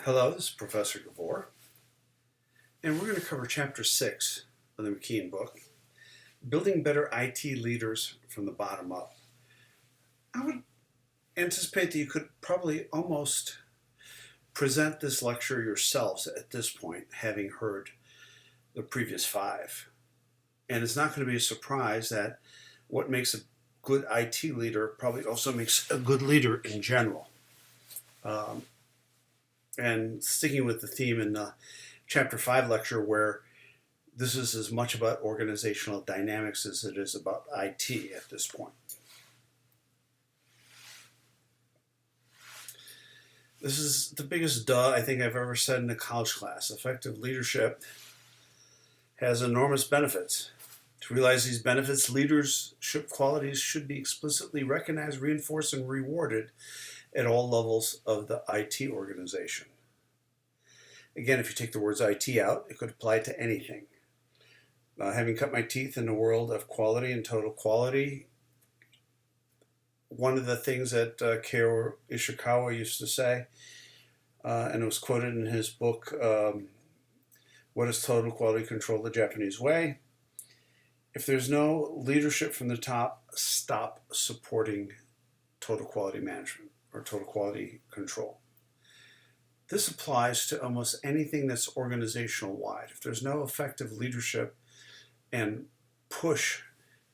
Hello, this is Professor Gavor, and we're going to cover Chapter 6 of the McKean book, Building Better IT Leaders from the Bottom Up. I would anticipate that you could probably almost present this lecture yourselves at this point, having heard the previous 5. And it's not going to be a surprise that what makes a good IT leader probably also makes a good leader in general. And sticking with the theme in the Chapter 5 lecture, where this is as much about organizational dynamics as it is about IT at this point. This is the biggest duh I think I've ever said in a college class. Effective leadership has enormous benefits. To realize these benefits, leadership qualities should be explicitly recognized, reinforced, and rewarded at all levels of the IT organization. Again, if you take the words IT out, it could apply to anything. Having cut my teeth in the world of quality and total quality, one of the things that Keiichi Ishikawa used to say, and it was quoted in his book, What is Total Quality Control the Japanese Way? If there's no leadership from the top, stop supporting total quality management or total quality control. This applies to almost anything that's organizational wide. If there's no effective leadership and push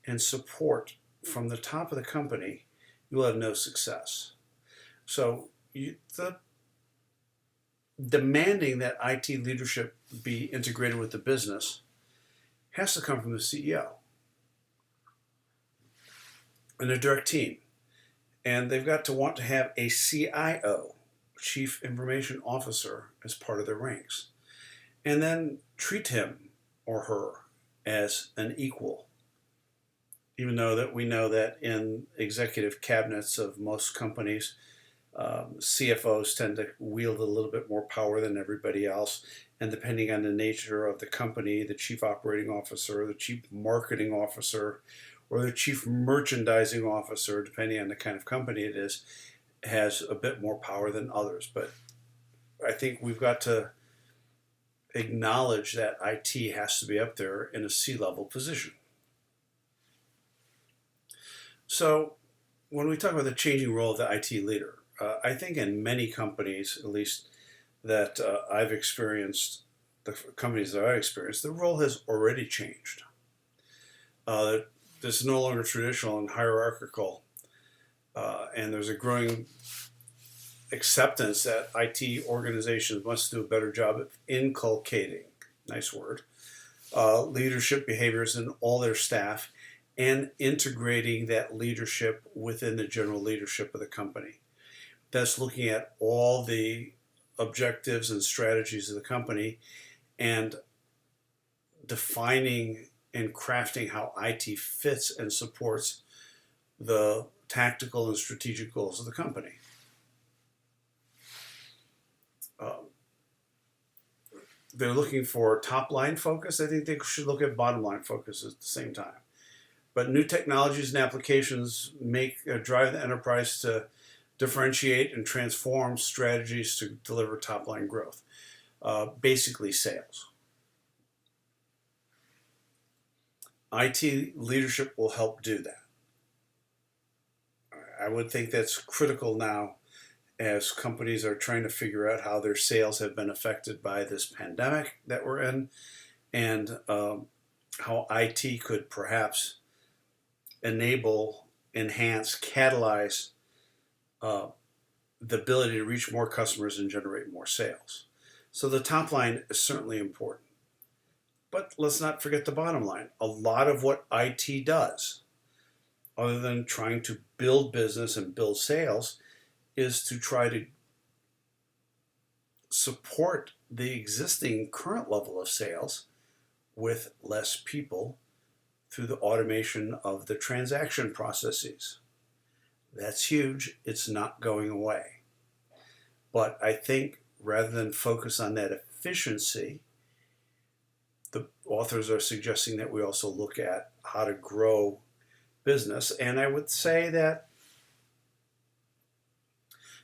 and support from the top of the company, you'll have no success. So demanding that IT leadership be integrated with the business has to come from the CEO and a direct team. And they've got to want to have a CIO, Chief Information Officer, as part of their ranks. And then treat him or her as an equal. Even though that we know that in executive cabinets of most companies, CFOs tend to wield a little bit more power than everybody else. And depending on the nature of the company, the chief operating officer, the chief marketing officer, or the chief merchandising officer, depending on the kind of company it is, has a bit more power than others. But I think we've got to acknowledge that IT has to be up there in a C-level position. So when we talk about the changing role of the IT leader, I think in many companies, at least that I've experienced, the companies that I've experienced, the role has already changed. This is no longer traditional and hierarchical, and there's a growing acceptance that IT organizations must do a better job of inculcating, nice word, leadership behaviors in all their staff and integrating that leadership within the general leadership of the company. That's looking at all the objectives and strategies of the company and defining and crafting how IT fits and supports the tactical and strategic goals of the company. They're looking for top-line focus. I think they should look at bottom-line focus at the same time. But new technologies and applications drive the enterprise to differentiate and transform strategies to deliver top-line growth. Basically, sales. IT leadership will help do that. I would think that's critical now as companies are trying to figure out how their sales have been affected by this pandemic that we're in, and how IT could perhaps enable, enhance, catalyze the ability to reach more customers and generate more sales. So the top line is certainly important. But let's not forget the bottom line. A lot of what IT does, other than trying to build business and build sales, is to try to support the existing current level of sales with less people through the automation of the transaction processes. That's huge. It's not going away. But I think rather than focus on that efficiency, the authors are suggesting that we also look at how to grow business. And I would say that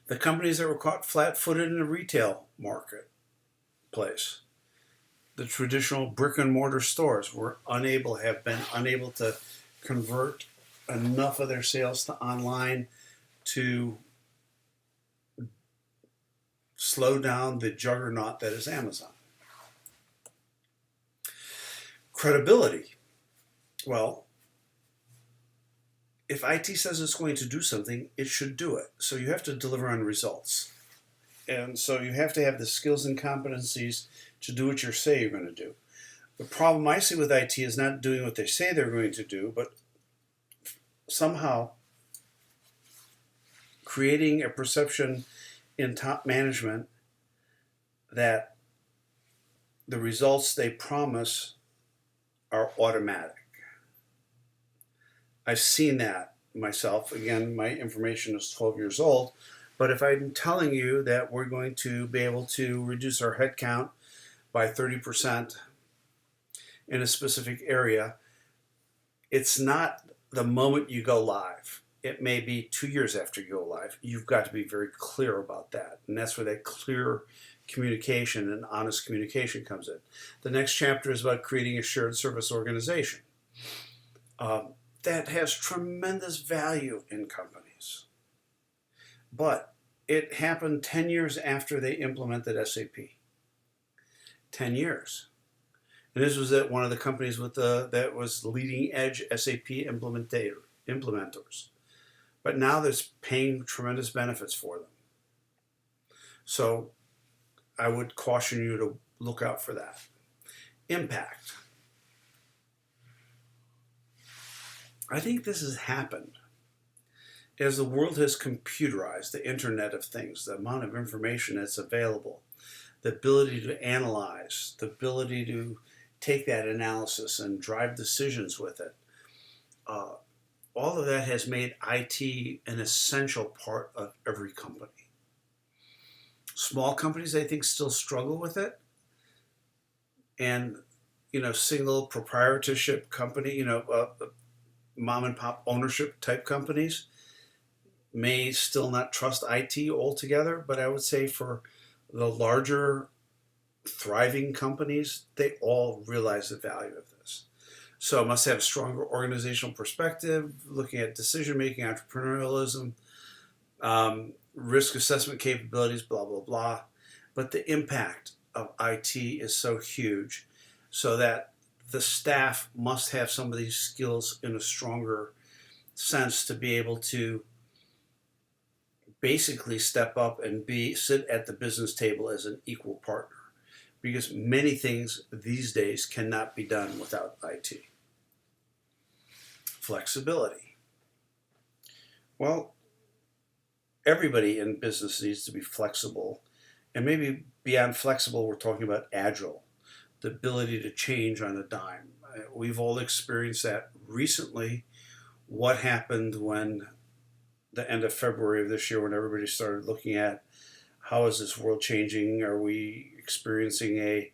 The companies that were caught flat-footed in the retail marketplace, the traditional brick and mortar stores have been unable to convert enough of their sales to online to slow down the juggernaut that is Amazon. Credibility. Well, if IT says it's going to do something, it should do it. So you have to deliver on results. And so you have to have the skills and competencies to do what you say you're going to do. The problem I see with IT is not doing what they say they're going to do, but somehow creating a perception in top management that the results they promise are automatic. I've seen that myself. Again, my information is 12 years old, but if I'm telling you that we're going to be able to reduce our headcount by 30% in a specific area, it's not the moment you go live. It may be 2 years after you go live. You've got to be very clear about that. And that's where that clear communication and honest communication comes in. The next chapter is about creating a shared service organization. That has tremendous value in companies. But it happened 10 years after they implemented SAP. 10 years. And this was at one of the companies that was leading edge SAP implementers. But now there's paying tremendous benefits for them. So I would caution you to look out for that. Impact. I think this has happened as the world has computerized, the Internet of Things, the amount of information that's available, the ability to analyze, the ability to take that analysis and drive decisions with it. All of that has made IT an essential part of every company. Small companies, I think, still struggle with it. And, single proprietorship company, mom and pop ownership type companies may still not trust IT altogether. But I would say for the larger thriving companies, they all realize the value of this. So it must have a stronger organizational perspective, looking at decision-making, entrepreneurialism, risk assessment capabilities, blah, blah, blah. But the impact of IT is so huge so that the staff must have some of these skills in a stronger sense to be able to basically step up and sit at the business table as an equal partner. Because many things these days cannot be done without IT. Flexibility. Well, everybody in business needs to be flexible. And maybe beyond flexible, we're talking about agile, the ability to change on a dime. We've all experienced that recently. What happened when the end of February of this year, when everybody started looking at how is this world changing? Are we experiencing a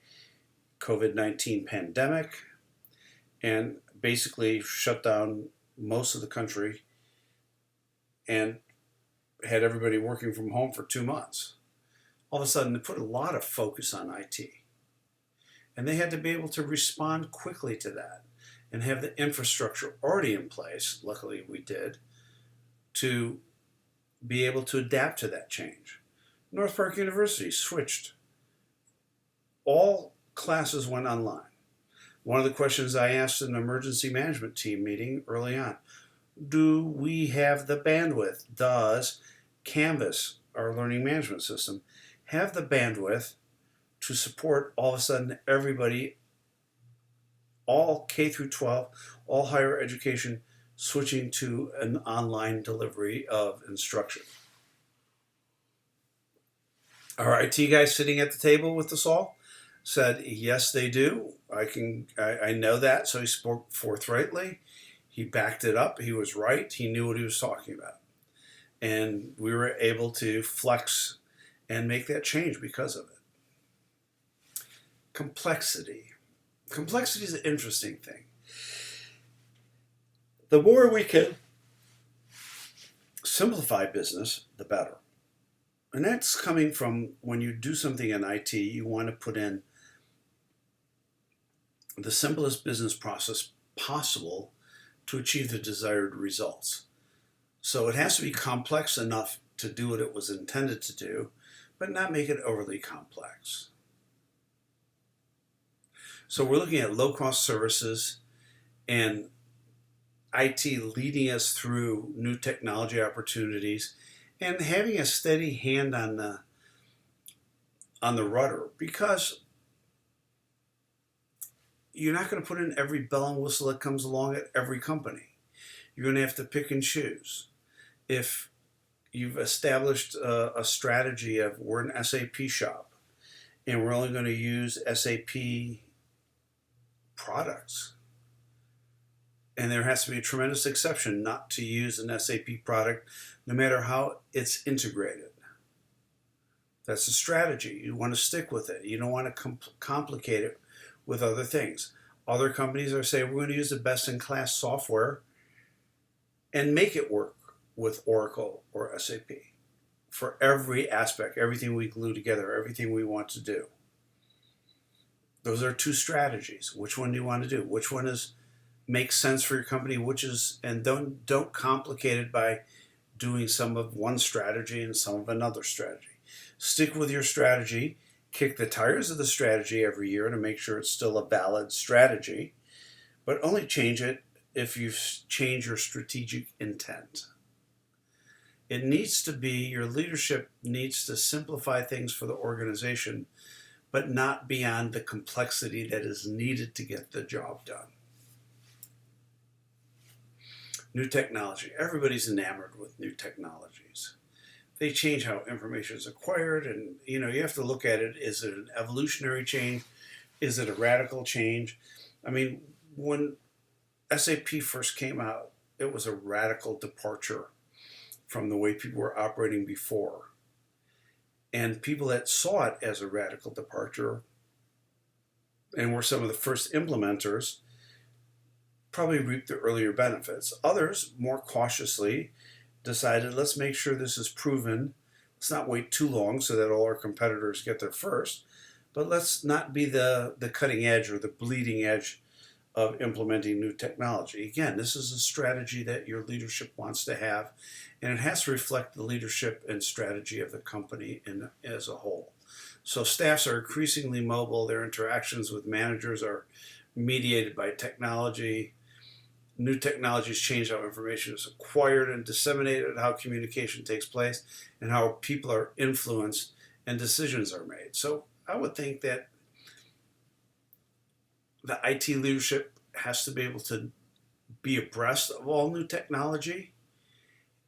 COVID-19 pandemic? And basically shut down most of the country and had everybody working from home for 2 months. All of a sudden, it put a lot of focus on IT. And they had to be able to respond quickly to that and have the infrastructure already in place, luckily we did, to be able to adapt to that change. North Park University switched. All classes went online. One of the questions I asked in an emergency management team meeting early on, do we have the bandwidth? Does Canvas, our learning management system, have the bandwidth to support all of a sudden everybody, all K through 12, all higher education, switching to an online delivery of instruction? Our IT guy sitting at the table with us all said, yes, they do. I know that. So he spoke forthrightly. He backed it up. He was right. He knew what he was talking about. And we were able to flex and make that change because of it. Complexity. Complexity is an interesting thing. The more we can simplify business, the better. And that's coming from when you do something in IT, you want to put in the simplest business process possible to achieve the desired results. So it has to be complex enough to do what it was intended to do, but not make it overly complex. So we're looking at low-cost services and IT leading us through new technology opportunities and having a steady hand on the rudder, because you're not going to put in every bell and whistle that comes along at every company. You're going to have to pick and choose. If you've established a strategy of we're an SAP shop and we're only going to use SAP products, and there has to be a tremendous exception not to use an SAP product no matter how it's integrated. That's a strategy. You want to stick with it. You don't want to complicate it with other things. Other companies are saying we're going to use the best-in-class software and make it work with Oracle or SAP for every aspect, everything we glue together, everything we want to do. Those are two strategies. Which one do you want to do? Which one makes sense for your company? And don't complicate it by doing some of one strategy and some of another strategy. Stick with your strategy. Kick the tires of the strategy every year to make sure it's still a valid strategy, but only change it if you've changed your strategic intent. It needs to be, your leadership needs to simplify things for the organization, but not beyond the complexity that is needed to get the job done. New technology. Everybody's enamored with new technologies. They change how information is acquired, and you have to look at it. Is it an evolutionary change? Is it a radical change? I mean, when SAP first came out, it was a radical departure from the way people were operating before. And people that saw it as a radical departure and were some of the first implementers probably reaped the earlier benefits. Others, more cautiously, decided, let's make sure this is proven. Let's not wait too long so that all our competitors get there first, but let's not be the cutting edge or the bleeding edge of implementing new technology. Again, this is a strategy that your leadership wants to have, and it has to reflect the leadership and strategy of the company as a whole. So staffs are increasingly mobile. Their interactions with managers are mediated by technology. New technologies change how information is acquired and disseminated, how communication takes place, and how people are influenced and decisions are made. So I would think that the IT leadership has to be able to be abreast of all new technology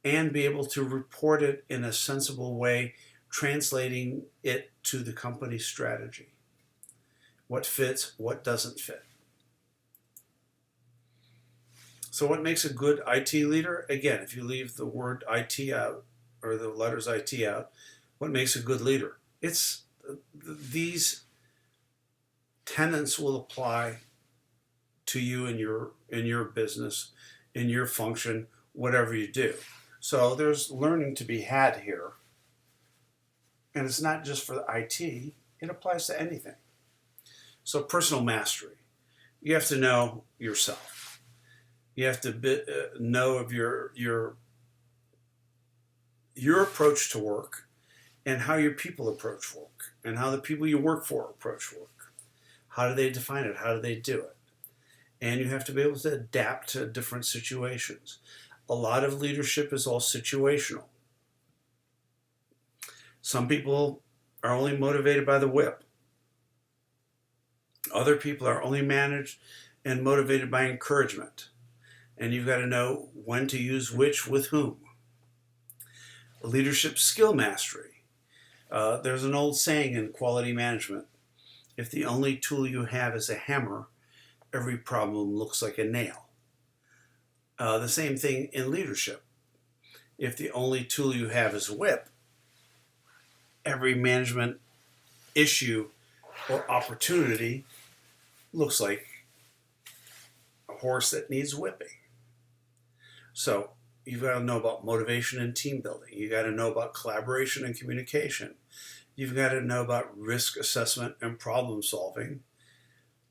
and be able to report it in a sensible way, translating it to the company's strategy. What fits, what doesn't fit. So what makes a good IT leader? Again, if you leave the word IT out, or the letters IT out, what makes a good leader? It's these tenets will apply to you in your business, in your function, whatever you do. So there's learning to be had here. And it's not just for the IT, it applies to anything. So personal mastery. You have to know yourself. You have to know of your approach to work and how your people approach work and how the people you work for approach work. How do they define it? How do they do it? And you have to be able to adapt to different situations. A lot of leadership is all situational. Some people are only motivated by the whip. Other people are only managed and motivated by encouragement. And you've got to know when to use which with whom. Leadership skill mastery. There's an old saying in quality management: if the only tool you have is a hammer, every problem looks like a nail. The same thing in leadership. If the only tool you have is a whip, every management issue or opportunity looks like a horse that needs whipping. So You've got to know about motivation and team building. You've got to know about collaboration and communication. You've got to know about risk assessment and problem solving.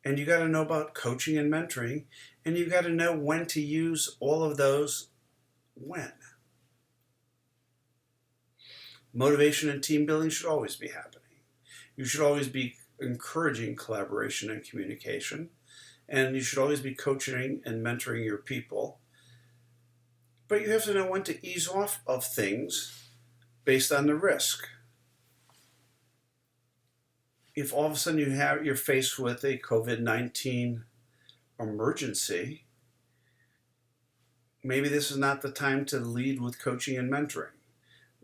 And you got to know about coaching and mentoring. And you've got to know when to use all of those when. Motivation and team building should always be happening. You should always be encouraging collaboration and communication. And you should always be coaching and mentoring your people. But you have to know when to ease off of things based on the risk. If all of a sudden you're faced with a COVID-19 emergency, maybe this is not the time to lead with coaching and mentoring.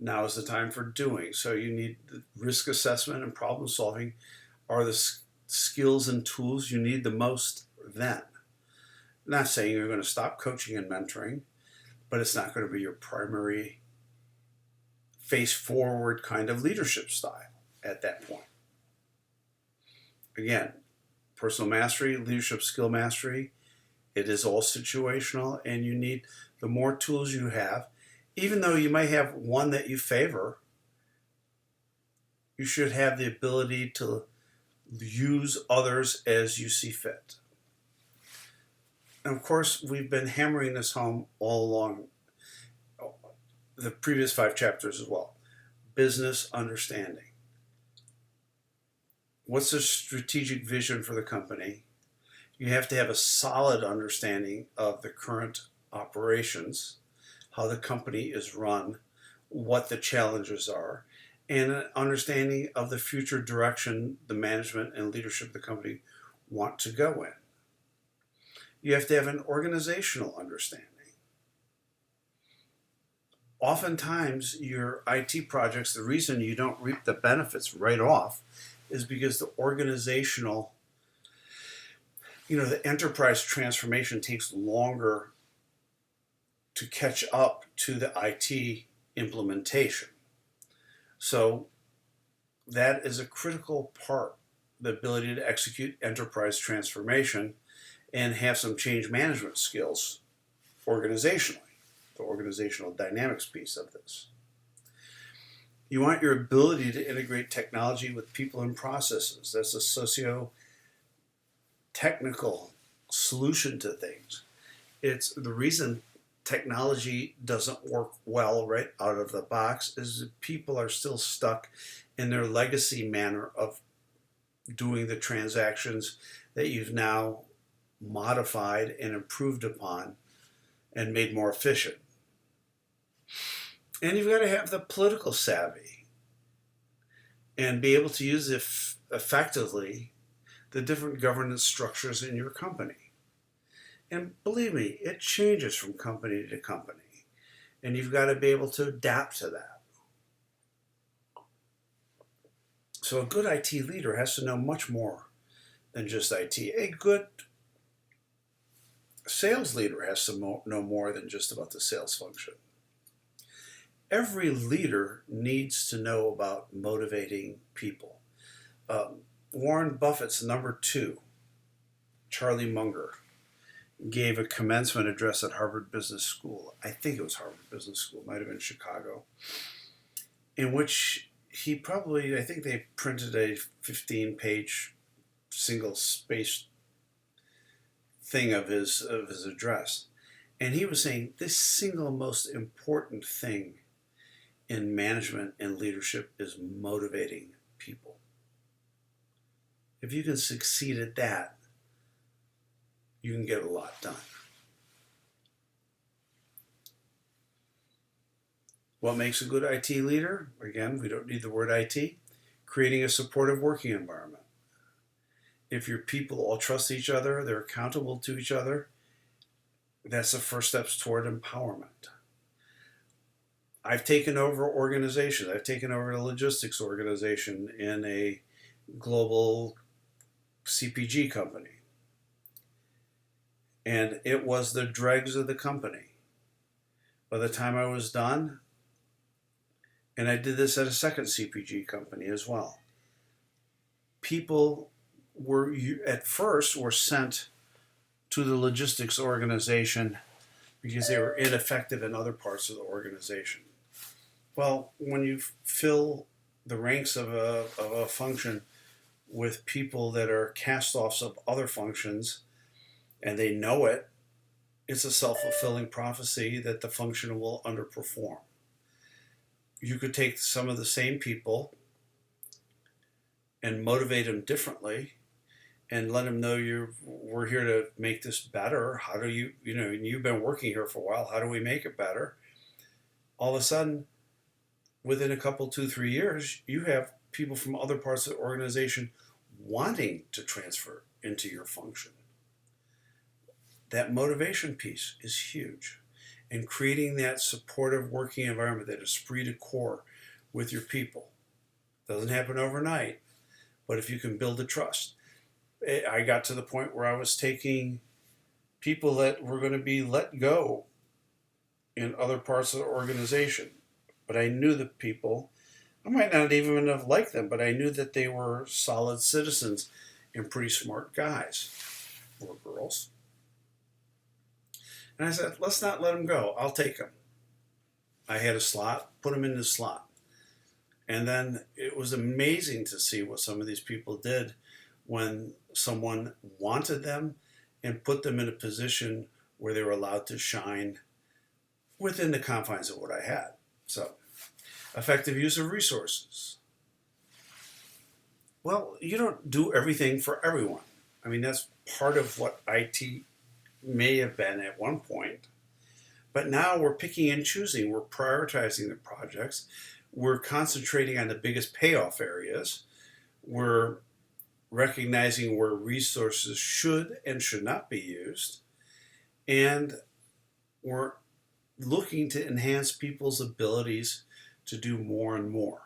Now is the time for doing. So you need the risk assessment and problem solving are the skills and tools you need the most then. I'm not saying you're going to stop coaching and mentoring, but it's not going to be your primary face forward kind of leadership style at that point. Again, personal mastery, leadership skill mastery, it is all situational, and you need the more tools you have. Even though you might have one that you favor, you should have the ability to use others as you see fit. And of course, we've been hammering this home all along the previous 5 chapters as well. Business understanding. What's the strategic vision for the company? You have to have a solid understanding of the current operations, how the company is run, what the challenges are, and an understanding of the future direction the management and leadership of the company want to go in. You have to have an organizational understanding. Oftentimes, your IT projects, the reason you don't reap the benefits right off is because the organizational, the enterprise transformation takes longer to catch up to the IT implementation. So that is a critical part, the ability to execute enterprise transformation and have some change management skills organizationally, the organizational dynamics piece of this. You want your ability to integrate technology with people and processes. That's a socio-technical solution to things. It's the reason technology doesn't work well right out of the box is that people are still stuck in their legacy manner of doing the transactions that you've now modified and improved upon and made more efficient. And you've got to have the political savvy and be able to use effectively the different governance structures in your company. And believe me, it changes from company to company. And you've got to be able to adapt to that. So a good IT leader has to know much more than just IT. A good sales leader has to know more than just about the sales function. Every leader needs to know about motivating people. Warren Buffett's number 2, Charlie Munger, gave a commencement address at Harvard Business School. I think it was Harvard Business School, might have been Chicago, in which I think they printed a 15-page single-spaced thing of his address. And he was saying this single most important thing in management and leadership is motivating people. If you can succeed at that, you can get a lot done. What makes a good IT leader? Again, we don't need the word IT. Creating a supportive working environment. If your people all trust each other, they're accountable to each other, that's the first steps toward empowerment. I've taken over organizations. I've taken over a logistics organization in a global CPG company. And it was the dregs of the company. By the time I was done, and I did this at a second CPG company as well, people at first were sent to the logistics organization because they were ineffective in other parts of the organization. Well, when you fill the ranks of a function with people that are cast offs of other functions and they know it, it's a self fulfilling prophecy that the function will underperform. You could take some of the same people and motivate them differently and let them know we're here to make this better. How do you've been working here for a while, how do we make it better? All of a sudden, within a couple, 2, 3 years, you have people from other parts of the organization wanting to transfer into your function. That motivation piece is huge. And creating that supportive working environment, that esprit de corps with your people. Doesn't happen overnight, but if you can build the trust. I got to the point where I was taking people that were going to be let go in other parts of the organization. But I knew the people. I might not even have liked them, but I knew that they were solid citizens and pretty smart guys or girls. And I said, let's not let them go. I'll take them. I had a slot, put them in the slot. And then it was amazing to see what some of these people did when someone wanted them and put them in a position where they were allowed to shine within the confines of what I had. So, effective use of resources. Well, you don't do everything for everyone. I mean, that's part of what IT may have been at one point. But now we're picking and choosing. We're prioritizing the projects. We're concentrating on the biggest payoff areas. We're recognizing where resources should and should not be used. And we're looking to enhance people's abilities to do more and more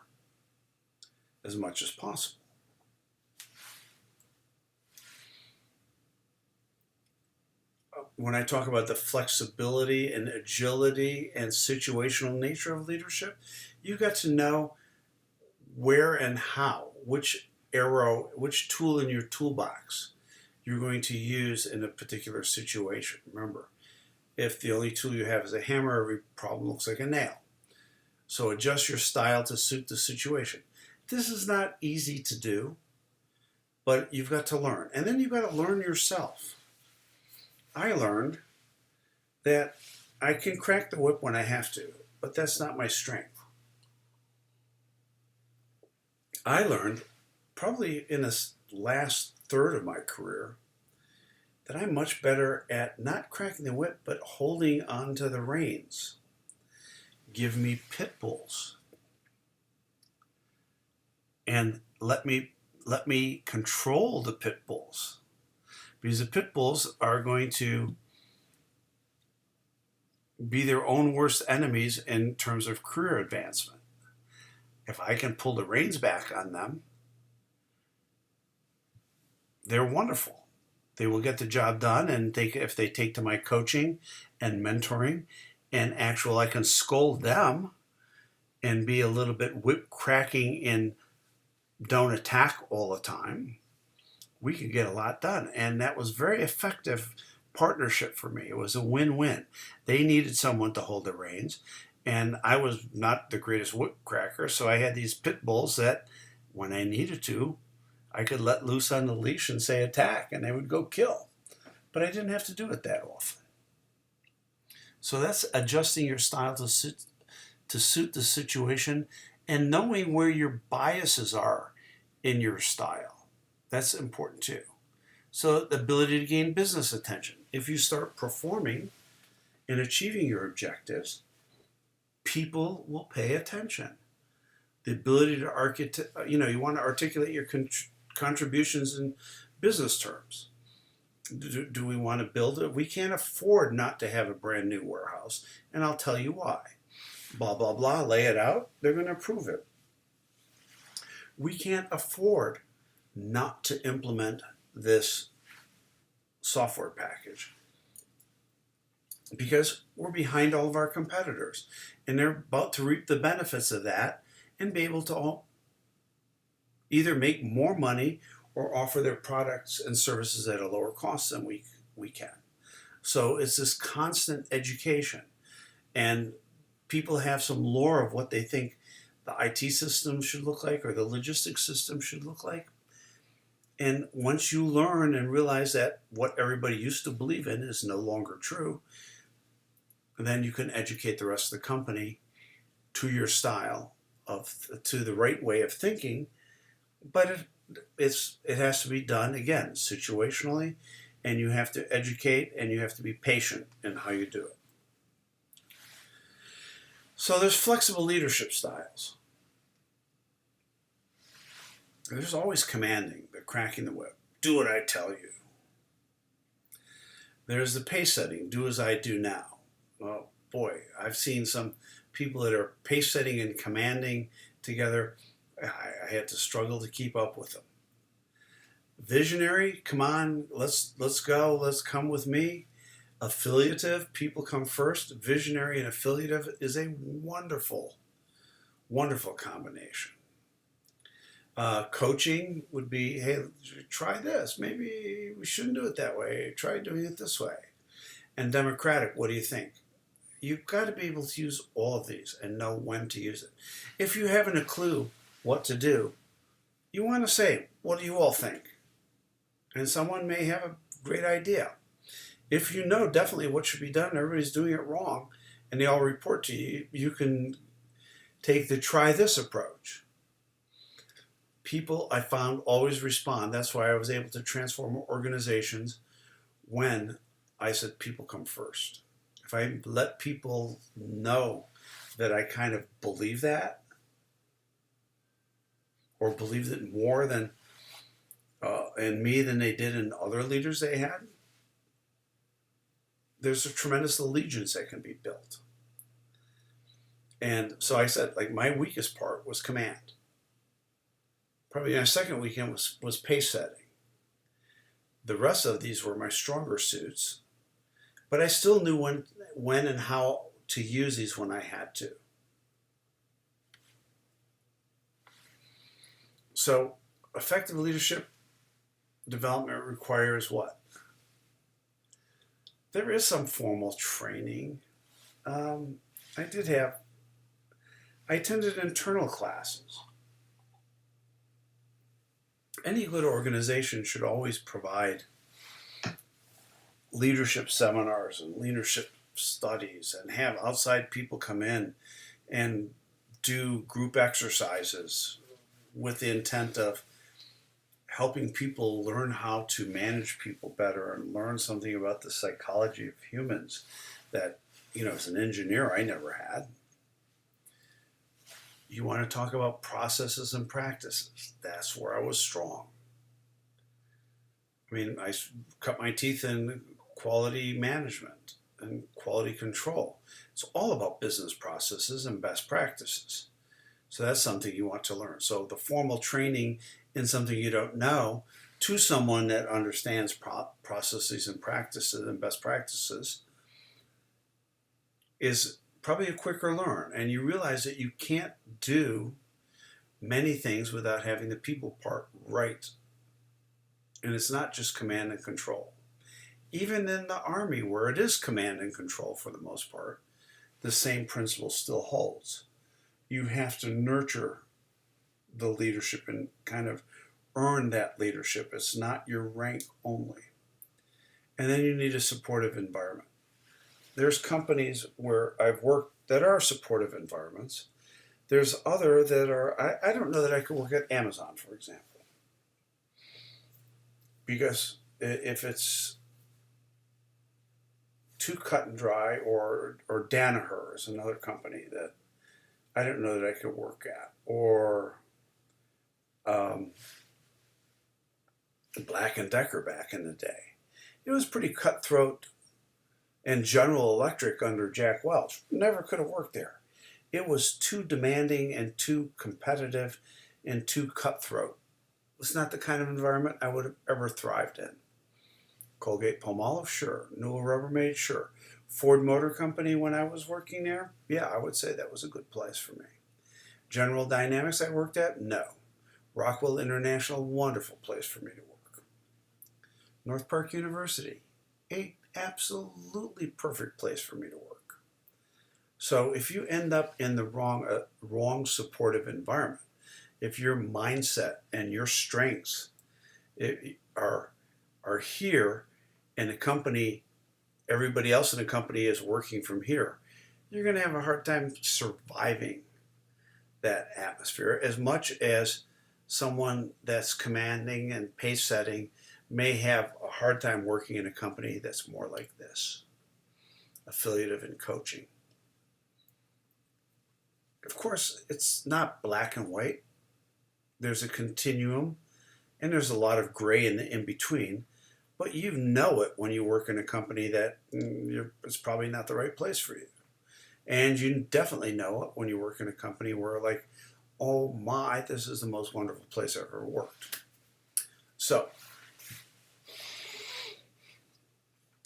as much as possible. When I talk about the flexibility and agility and situational nature of leadership, you got to know where and how, which tool in your toolbox you're going to use in a particular situation. Remember, if the only tool you have is a hammer, every problem looks like a nail. So adjust your style to suit the situation. This is not easy to do, but you've got to learn. And then you've got to learn yourself. I learned that I can crack the whip when I have to, but that's not my strength. I learned, probably in this last third of my career, that I'm much better at not cracking the whip, but holding onto the reins. Give me pit bulls. And let me control the pit bulls. Because the pit bulls are going to be their own worst enemies in terms of career advancement. If I can pull the reins back on them, they're wonderful. They will get the job done, and if they take to my coaching and mentoring and I can scold them and be a little bit whip cracking and don't attack all the time, we could get a lot done. And that was very effective partnership for me. It was a win-win. They needed someone to hold the reins, and I was not the greatest whip cracker, so I had these pit bulls that, when I needed to, I could let loose on the leash and say attack, and they would go kill. But I didn't have to do it that often. So that's adjusting your style to suit the situation and knowing where your biases are in your style. That's important too. So the ability to gain business attention. If you start performing and achieving your objectives, people will pay attention. The ability to you want to articulate your contributions in business terms. Do we want to build it? We can't afford not to have a brand new warehouse, and I'll tell you why. Blah, blah, blah, lay it out, they're going to approve it. We can't afford not to implement this software package because we're behind all of our competitors, and they're about to reap the benefits of that and be able to either make more money or offer their products and services at a lower cost than we can. So it's this constant education. And people have some lore of what they think the IT system should look like or the logistics system should look like. And once you learn and realize that what everybody used to believe in is no longer true, then you can educate the rest of the company to your style to the right way of thinking. But it has to be done again situationally, and you have to educate and you have to be patient in how you do it. So there's flexible leadership styles. There's always commanding, the cracking the whip, do what I tell you. There's the pace setting, do as I do now. Well, boy, I've seen some people that are pace setting and commanding together. I had to struggle to keep up with them. Visionary, come on, let's go, let's come with me. Affiliative, people come first. Visionary and affiliative is a wonderful, wonderful combination. Coaching would be, hey, try this. Maybe we shouldn't do it that way. Try doing it this way. And democratic, what do you think? You've got to be able to use all of these and know when to use it. If you haven't a clue what to do, you want to say, what do you all think? And someone may have a great idea. If you know definitely what should be done, everybody's doing it wrong, and they all report to you, you can take the try this approach. People, I found, always respond. That's why I was able to transform organizations when I said people come first. If I let people know that I kind of believe that, or believed it more than in me than they did in other leaders they had, there's a tremendous allegiance that can be built. And so I said, like, my weakest part was command. Probably my second weekend was pace setting. The rest of these were my stronger suits, but I still knew when and how to use these when I had to. So effective leadership development requires what? There is some formal training. I attended internal classes. Any good organization should always provide leadership seminars and leadership studies and have outside people come in and do group exercises with the intent of helping people learn how to manage people better and learn something about the psychology of humans that, as an engineer, I never had. You want to talk about processes and practices. That's where I was strong. I mean, I cut my teeth in quality management and quality control. It's all about business processes and best practices. So that's something you want to learn. So the formal training in something you don't know to someone that understands processes and practices and best practices is probably a quicker learn. And you realize that you can't do many things without having the people part right. And it's not just command and control. Even in the Army, where it is command and control for the most part, the same principle still holds. You have to nurture the leadership and kind of earn that leadership. It's not your rank only. And then you need a supportive environment. There's companies where I've worked that are supportive environments. There's other that are, I don't know that I could work at Amazon, for example. Because if it's too cut and dry, or Danaher is another company that I don't know that I could work at, or Black & Decker back in the day. It was pretty cutthroat, and General Electric under Jack Welch. Never could have worked there. It was too demanding and too competitive and too cutthroat. It's not the kind of environment I would have ever thrived in. Colgate-Palmolive, sure. Newell Rubbermaid, sure. Ford Motor Company, when I was working there, yeah, I would say that was a good place for me. General Dynamics I worked at, no. Rockwell International, wonderful place for me to work. North Park University, a absolutely perfect place for me to work. So if you end up in the wrong supportive environment, if your mindset and your strengths are here, and the company, everybody else in the company is working from here, you're going to have a hard time surviving that atmosphere as much as someone that's commanding and pace setting may have a hard time working in a company that's more like this, affiliative and coaching. Of course, it's not black and white. There's a continuum, and there's a lot of gray in the in between. But you know it when you work in a company that it's probably not the right place for you. And you definitely know it when you work in a company where, like, oh my, this is the most wonderful place I've ever worked. So,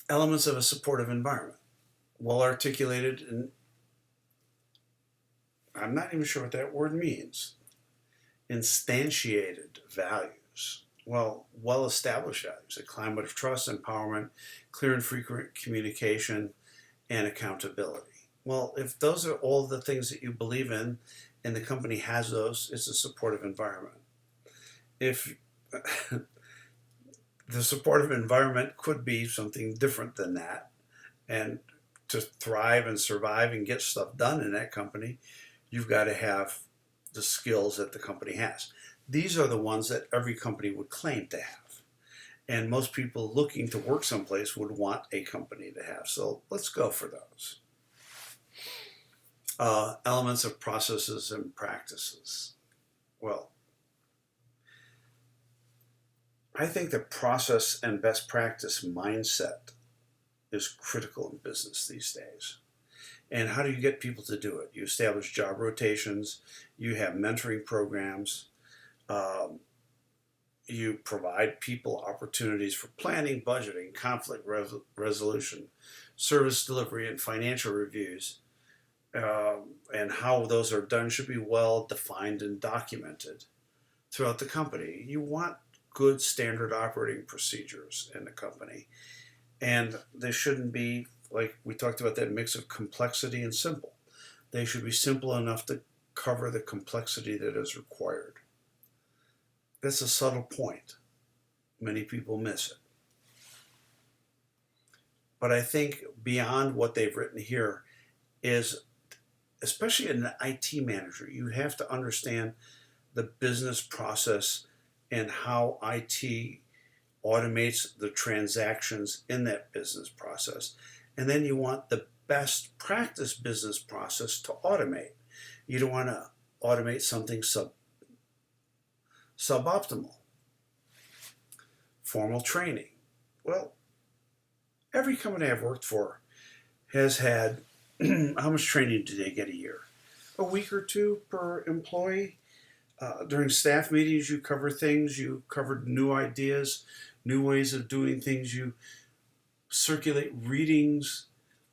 elements of a supportive environment. Well articulated, and I'm not even sure what that word means. Instantiated values. Well established values. A climate of trust, empowerment, clear and frequent communication, and accountability. Well, if those are all the things that you believe in, and the company has those, it's a supportive environment. If the supportive environment could be something different than that, and to thrive and survive and get stuff done in that company, you've got to have the skills that the company has. These are the ones that every company would claim to have. And most people looking to work someplace would want a company to have. So let's go for those. Elements of processes and practices. Well, I think the process and best practice mindset is critical in business these days. And how do you get people to do it? You establish job rotations, you have mentoring programs, you provide people opportunities for planning, budgeting, conflict resolution, service delivery, and financial reviews. And how those are done should be well defined and documented throughout the company. You want good standard operating procedures in the company. And they shouldn't be, like we talked about, that mix of complexity and simple. They should be simple enough to cover the complexity that is required. That's a subtle point. Many people miss it. But I think beyond what they've written here is, especially an IT manager, you have to understand the business process and how IT automates the transactions in that business process. And then you want the best practice business process to automate. You don't want to automate something suboptimal. Formal training. Well, every company I've worked for has had, how much training do they get a year? A week or two per employee. During staff meetings, you cover things, you covered new ideas, new ways of doing things, you circulate readings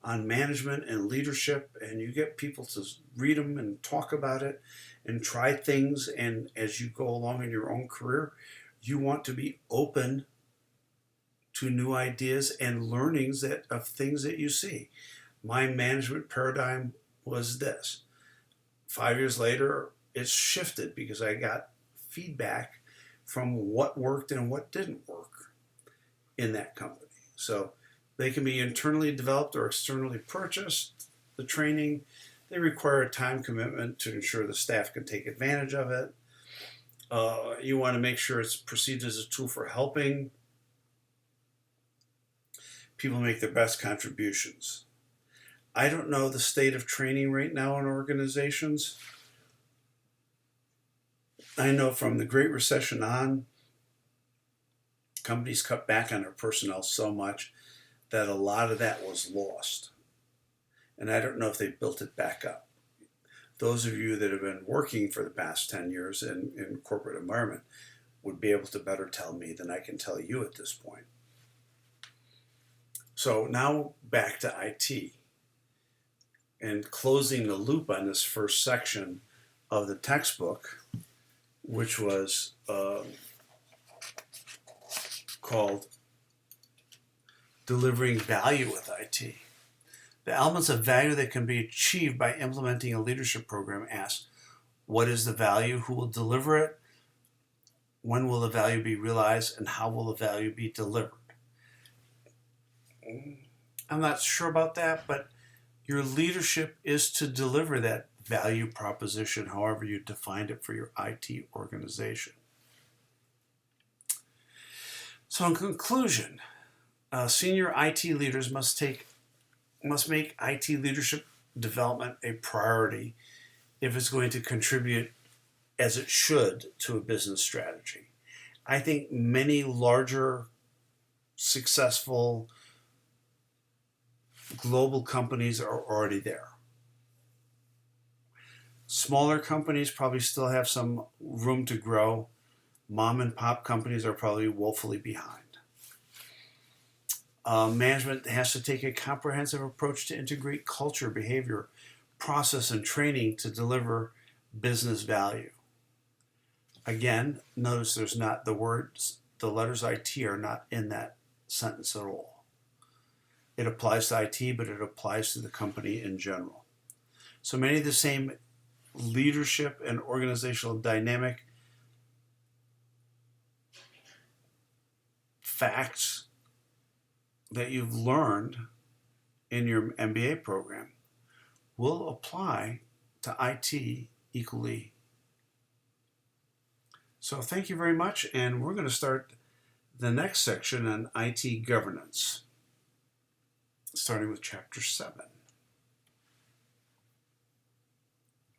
on management and leadership, and you get people to read them and talk about it and try things. And as you go along in your own career, you want to be open to new ideas and learnings of things that you see. My management paradigm was this. 5 years later, it's shifted because I got feedback from what worked and what didn't work in that company. So they can be internally developed or externally purchased. The training, they require a time commitment to ensure the staff can take advantage of it. You want to make sure it's perceived as a tool for helping people make their best contributions. I don't know the state of training right now in organizations. I know from the Great Recession on, companies cut back on their personnel so much that a lot of that was lost. And I don't know if they built it back up. Those of you that have been working for the past 10 years in corporate environment would be able to better tell me than I can tell you at this point. So now back to IT and closing the loop on this first section of the textbook, which was called delivering value with IT. The elements of value that can be achieved by implementing a leadership program ask, what is the value? Who will deliver it? When will the value be realized? And how will the value be delivered? I'm not sure about that, but your leadership is to deliver that value proposition, however you defined it for your IT organization. So in conclusion, senior IT leaders must make IT leadership development a priority if it's going to contribute as it should to a business strategy. I think many larger, successful global companies are already there. Smaller companies probably still have some room to grow. Mom and pop companies are probably woefully behind. Management has to take a comprehensive approach to integrate culture, behavior, process, and training to deliver business value. Again, notice there's not the letters IT are not in that sentence at all. It applies to IT, but it applies to the company in general. So many of the same leadership and organizational dynamic facts that you've learned in your MBA program will apply to IT equally. So thank you very much, and we're going to start the next section on IT governance, starting with Chapter 7.